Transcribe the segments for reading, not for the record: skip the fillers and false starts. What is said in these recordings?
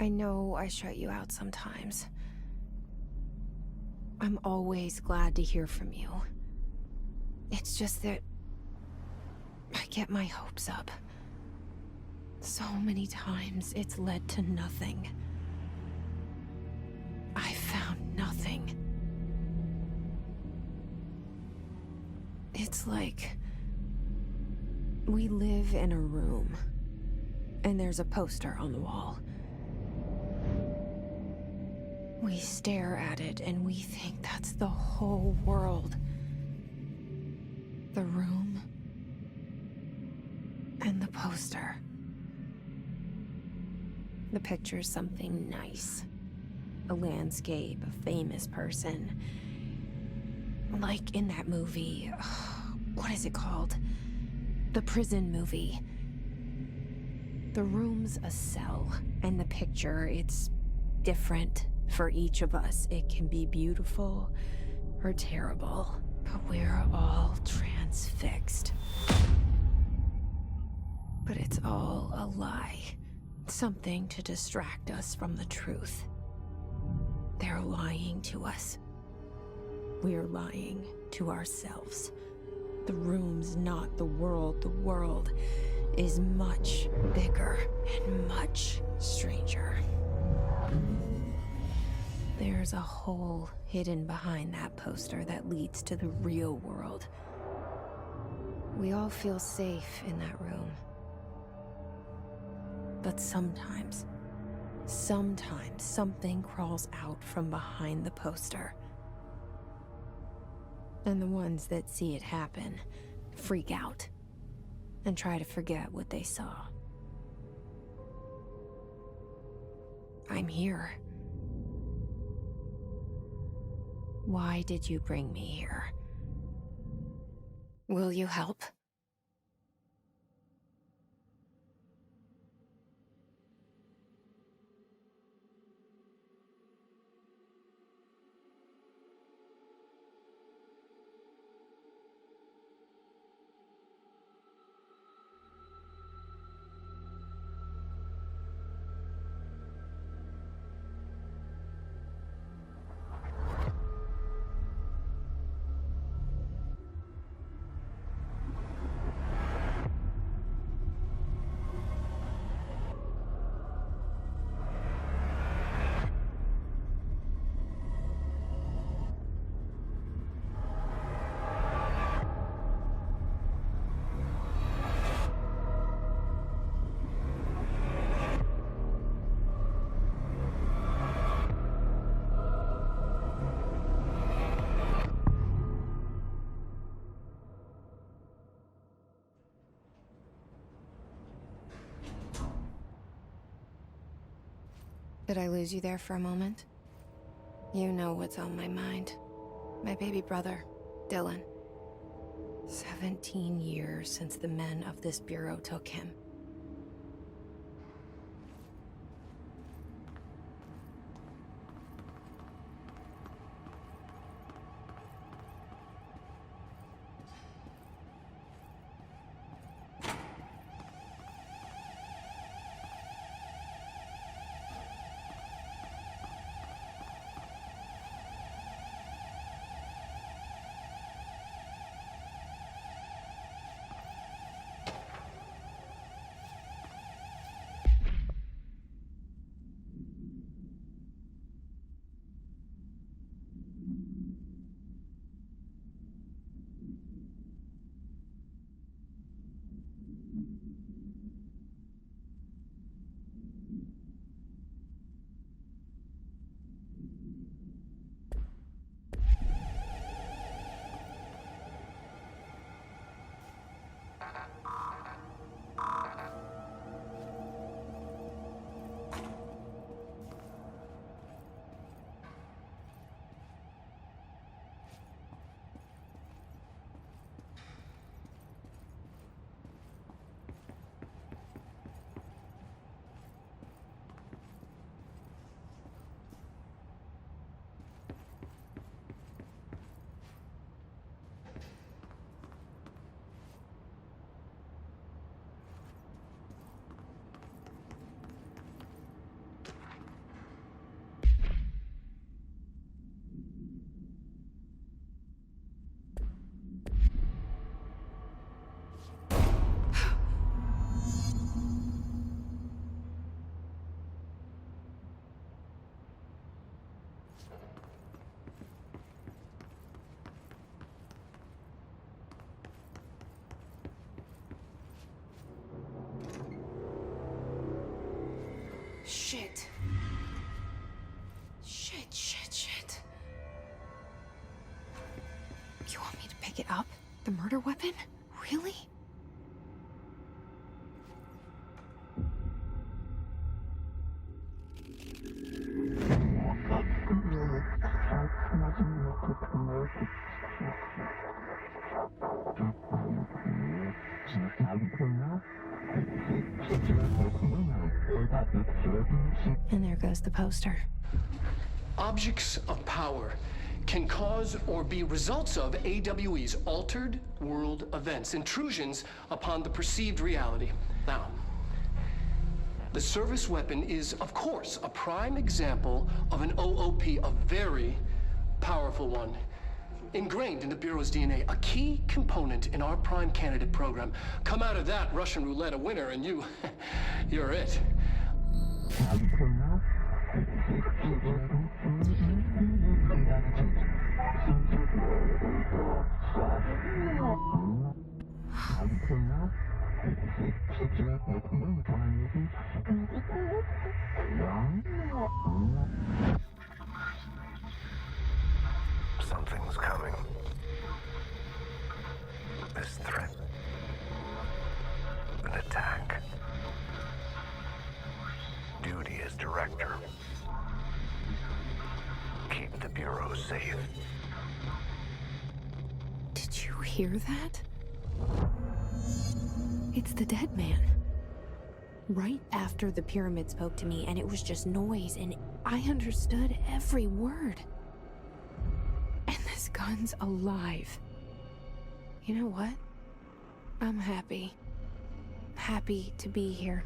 I know I shut you out sometimes. I'm always glad to hear from you. It's just that I get my hopes up. So many times it's led to nothing. I found nothing. It's like we live in a room, and there's a poster on the wall. We stare at it and we think that's the whole world. The room and the poster. The picture's something nice. A landscape, a famous person. Like in that movie, what is it called? The prison movie. The room's a cell, and the picture, it's different for each of us. It can be beautiful or terrible, but we're all transfixed. But it's all a lie. Something to distract us from the truth. They're lying to us. We're lying to ourselves. The room's not the world. The world is much bigger and much stranger. There's a hole hidden behind that poster that leads to the real world. We all feel safe in that room. But sometimes something crawls out from behind the poster. And the ones that see it happen freak out and try to forget what they saw. I'm here. Why did you bring me here? Will you help? Did I lose you there for a moment? You know what's on my mind. My baby brother, Dylan. 17 years since the men of this bureau took him. Shit. Shit. You want me to pick it up? The murder weapon? Really? And there goes the poster. Objects of power can cause or be results of AWE's altered world events, intrusions upon the perceived reality. Now, the service weapon is, of course, a prime example of an OOP, a very powerful one. Ingrained in the Bureau's DNA, a key component in our prime candidate program. Come out of that Russian roulette a winner, and you're it. Something's coming. This threat. An attack. Duty as director. Keep the Bureau safe. Did you hear that? It's the dead man. Right after the pyramid spoke to me, and it was just noise, and I understood every word. And this gun's alive. You know what? I'm happy. Happy to be here.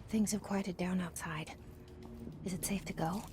Things have quieted down outside. Is it safe to go?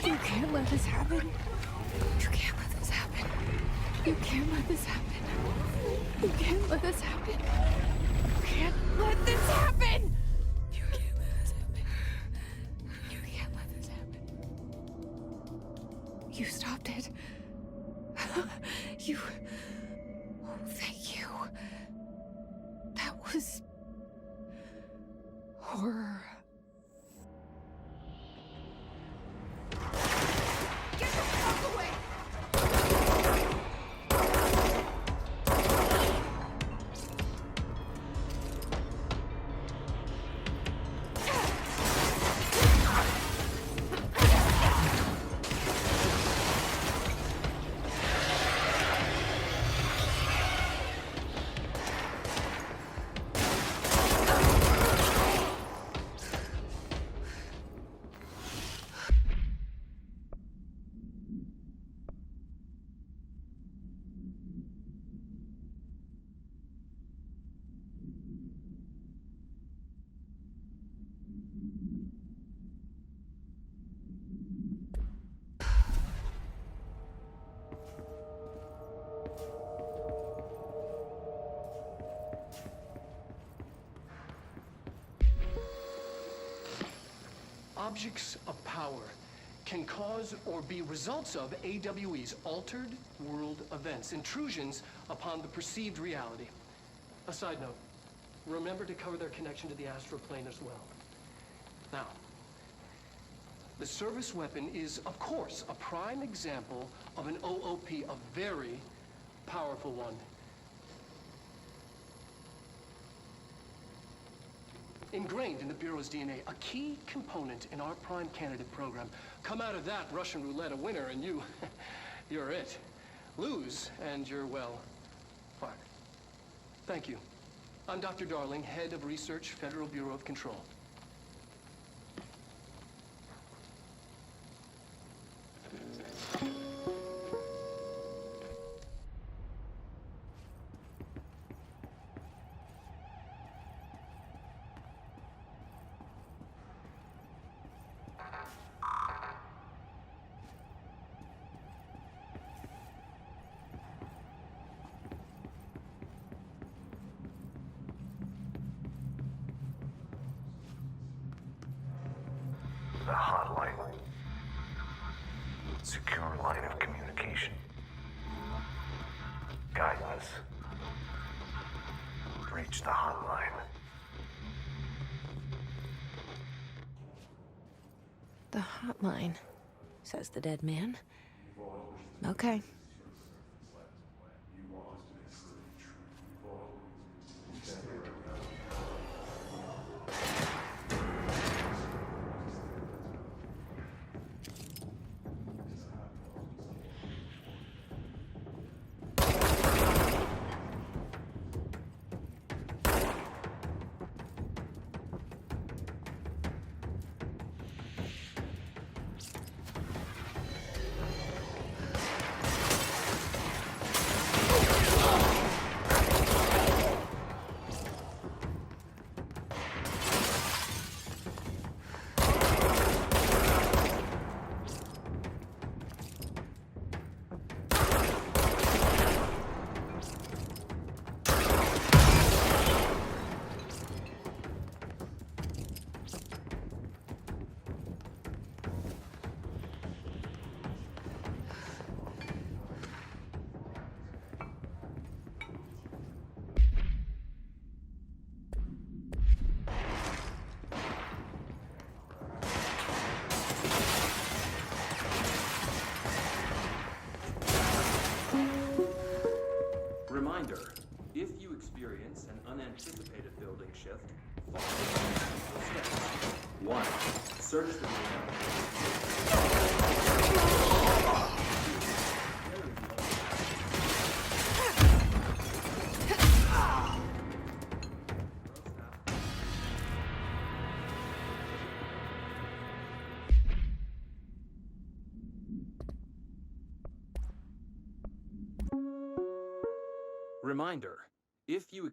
You can't let this happen. You can't let this happen. You can't let this happen. You can't let this happen. You can't let this happen. You can't let this happen. You can't let this happen. You stopped it. You... Oh, thank you. That was... horror. Objects of power can cause or be results of AWE's altered world events, intrusions upon the perceived reality. A side note, remember to cover their connection to the astral plane as well. Now, the service weapon is, of course, a prime example of an OOP, a very powerful one. Ingrained in the Bureau's DNA, a key component in our prime candidate program. Come out of that Russian roulette a winner, and you're it. Lose, and you're, well, fired. Thank you. I'm Dr. Darling, Head of Research, Federal Bureau of Control. the hotline. Secure line of communication. Guidance. Reach the hotline. The hotline, says the dead man. Okay. Reminder, if you experience an unanticipated building shift, follow the steps. 1. Search the Reminder, if you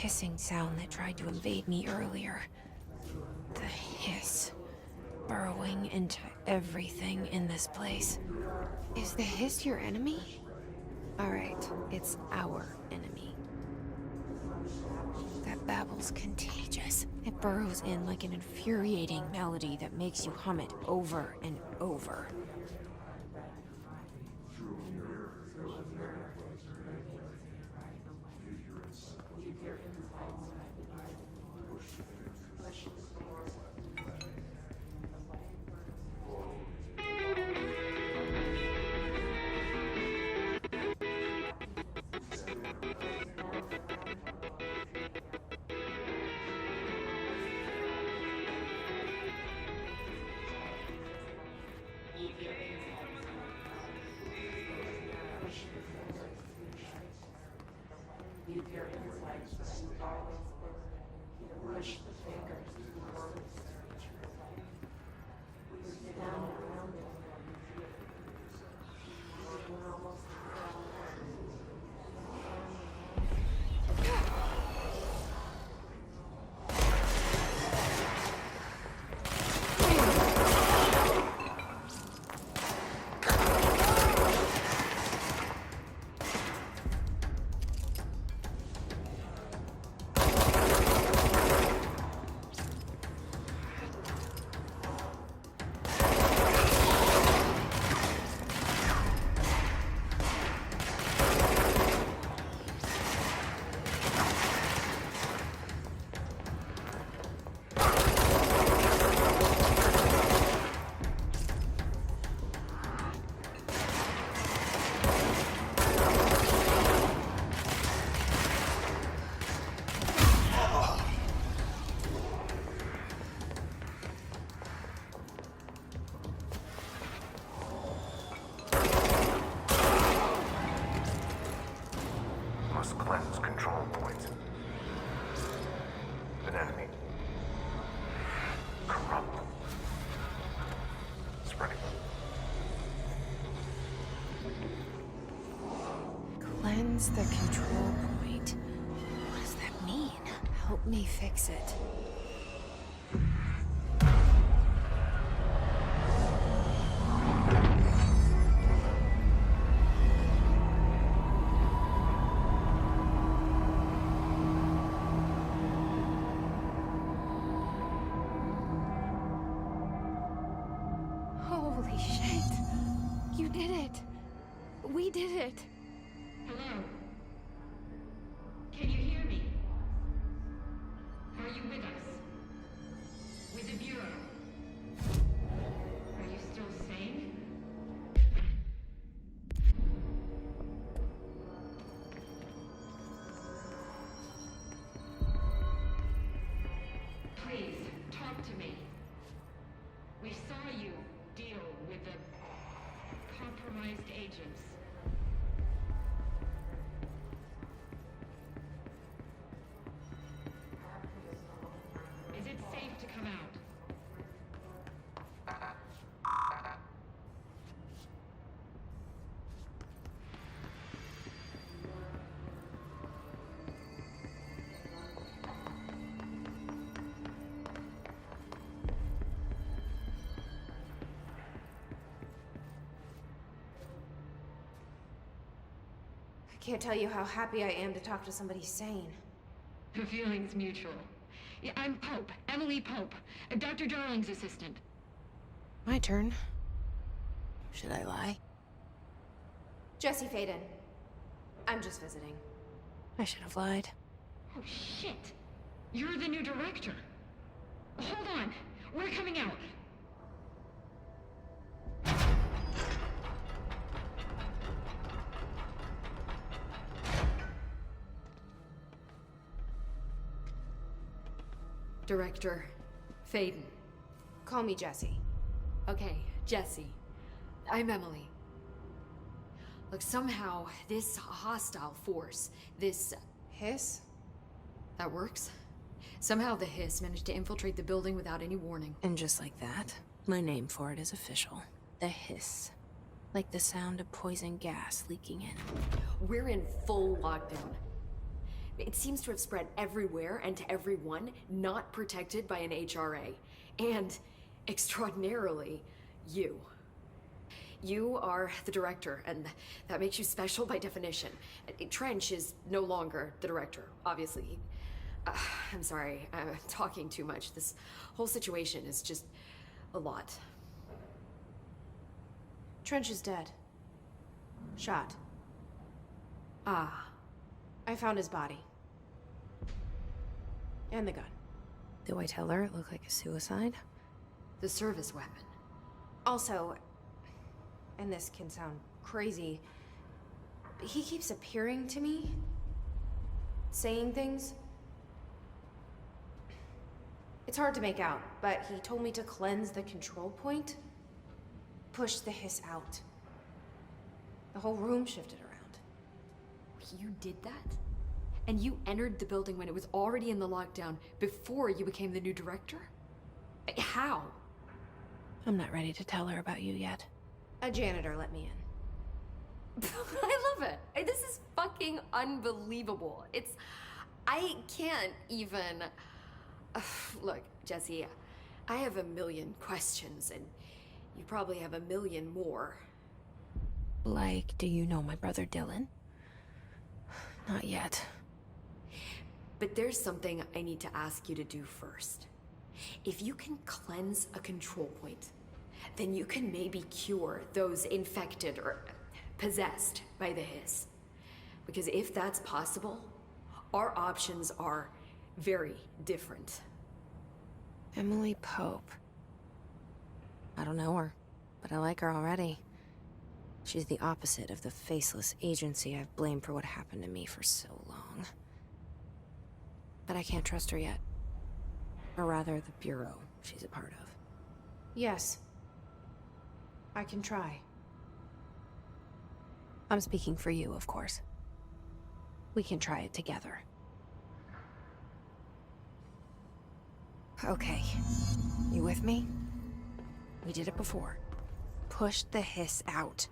hissing sound that tried to invade me earlier. The hiss. burrowing into everything in this place. Is the Hiss your enemy? Alright, it's our enemy. That babble's contagious. It burrows in like an infuriating melody that makes you hum it over and over. Must cleanse control points. An enemy. Corrupt. Spreading. Cleanse the control point. What does that mean? Help me fix it. Holy shit! You did it! We did it! Hello? Can you hear me? Are you with us? With the Bureau? Are you still sane? Please, talk to me. We saw you deal with the compromised agents. Is it safe to come out? I can't tell you how happy I am to talk to somebody sane. The feeling's mutual. Yeah, I'm Pope, Emily Pope, Dr. Darling's assistant. My turn. Should I lie? Jesse Faden. I'm just visiting. I should have lied. Oh, shit. You're the new director. Hold on. We're coming out. Director Faden. Call me Jesse. Okay, Jesse. I'm Emily. Look, somehow this hostile force, this... Hiss? that works? Somehow the Hiss managed to infiltrate the building without any warning. And just like that, my name for it is official. The Hiss. Like the sound of poison gas leaking in. We're in full lockdown. It seems to have spread everywhere and to everyone not protected by an HRA. And extraordinarily you. You are the director, and that makes you special by definition. Trench is no longer the director, obviously. I'm sorry, I'm talking too much. This whole situation is just a lot. Trench is dead. Shot. Ah. I found his body. And the gun. Do I tell her it looked like a suicide? The service weapon. Also, and this can sound crazy, but he keeps appearing to me, saying things. It's hard to make out, but he told me to cleanse the control point, push the hiss out. The whole room shifted around. You did that? And you entered the building when it was already in the lockdown before you became the new director? How? I'm not ready to tell her about you yet. A janitor let me in. I love it. This is fucking unbelievable. I can't even... Look, Jesse, I have a million questions, and you probably have a million more. Like, do you know my brother Dylan? Not yet. But there's something I need to ask you to do first. If you can cleanse a control point, then you can maybe cure those infected or possessed by the hiss. Because if that's possible, our options are very different. Emily Pope. I don't know her, but I like her already. She's the opposite of the faceless agency I've blamed for what happened to me for so long. But I can't trust her yet. Or rather, the Bureau she's a part of. Yes. I can try. I'm speaking for you, of course. We can try it together. Okay. You with me? We did it before. Push the hiss out.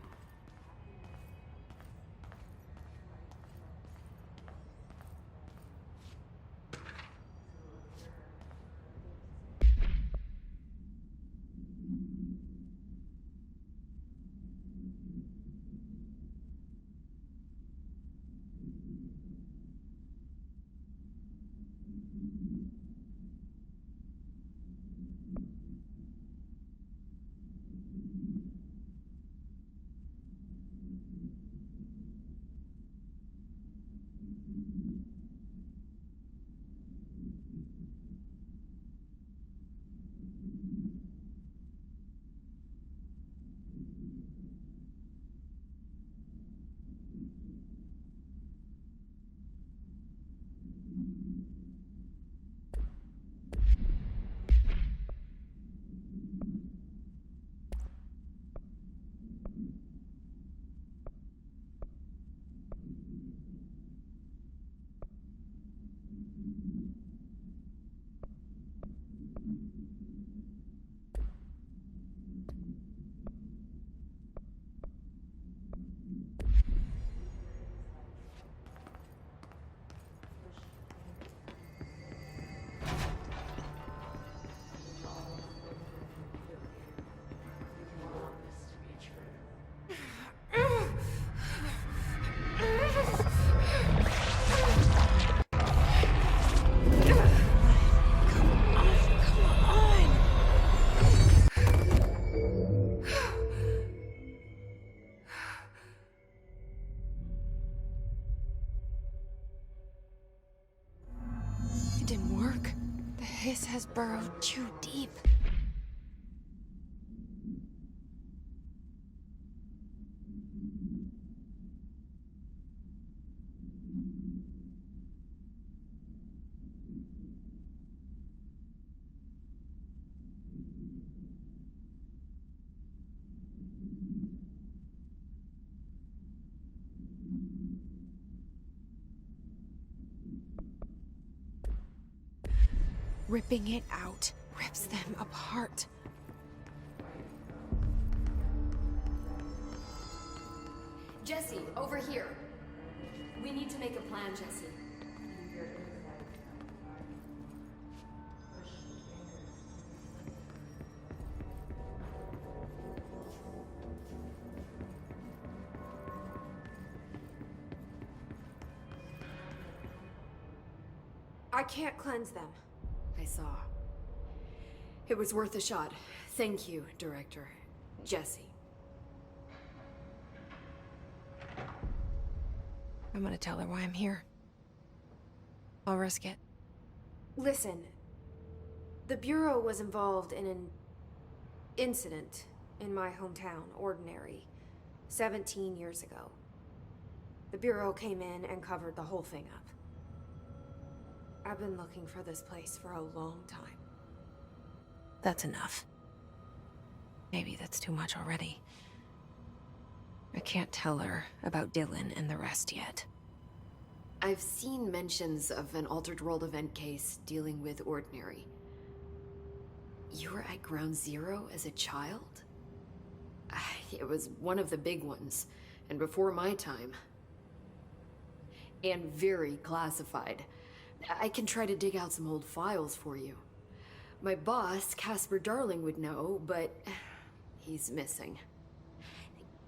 It didn't work. The hiss has burrowed too deep. Ripping it out rips them apart. Jesse, over here. We need to make a plan, Jesse. I can't cleanse them. I saw. It was worth a shot. Thank you, Director. Jesse. I'm gonna tell her why I'm here. I'll risk it. Listen, the Bureau was involved in an incident in my hometown, Ordinary, 17 years ago. The Bureau came in and covered the whole thing up. I've been looking for this place for a long time. That's enough. Maybe that's too much already. I can't tell her about Dylan and the rest yet. I've seen mentions of an Altered World event case dealing with Ordinary. You were at Ground Zero as a child? It was one of the big ones, and before my time. And very classified. I can try to dig out some old files for you. My boss, Casper Darling, would know, but he's missing.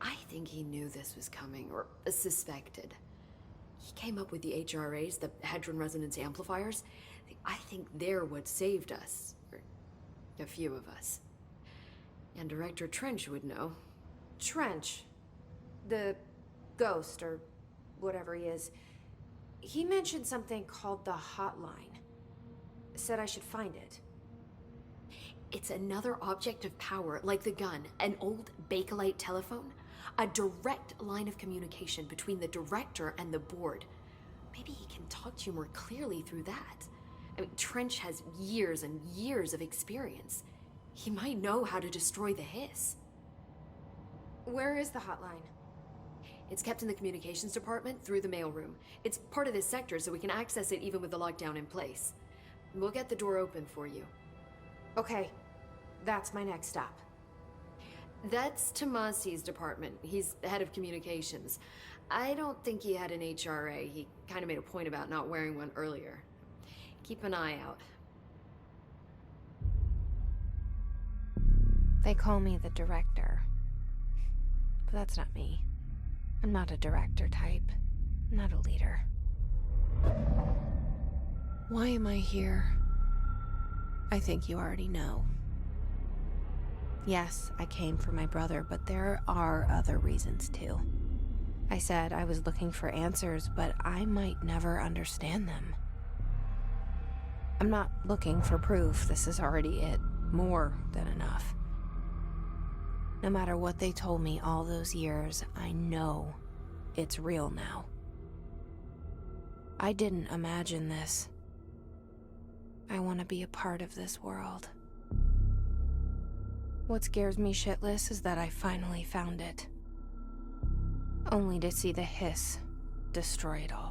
I think he knew this was coming, or suspected. He came up with the HRAs, the Hadron Resonance Amplifiers. I think they're what saved us. Or a few of us. And Director Trench would know. Trench. The ghost, or whatever he is. He mentioned something called the Hotline. Said I should find it. It's another object of power, like the gun, an old Bakelite telephone. A direct line of communication between the director and the board. Maybe he can talk to you more clearly through that. I mean, Trench has years and years of experience. He might know how to destroy the Hiss. Where is the hotline? It's kept in the communications department through the mailroom. It's part of this sector, so we can access it even with the lockdown in place. We'll get the door open for you. Okay, that's my next stop. That's Tomasi's department. He's head of communications. I don't think he had an HRA. He kind of made a point about not wearing one earlier. Keep an eye out. They call me the director. But that's not me. I'm not a director type. I'm not a leader. Why am I here? I think you already know. Yes, I came for my brother, but there are other reasons too. I said I was looking for answers, but I might never understand them. I'm not looking for proof. This is already it. More than enough. No matter what they told me all those years, I know it's real now. I didn't imagine this. I want to be a part of this world. What scares me shitless is that I finally found it. Only to see the Hiss destroy it all.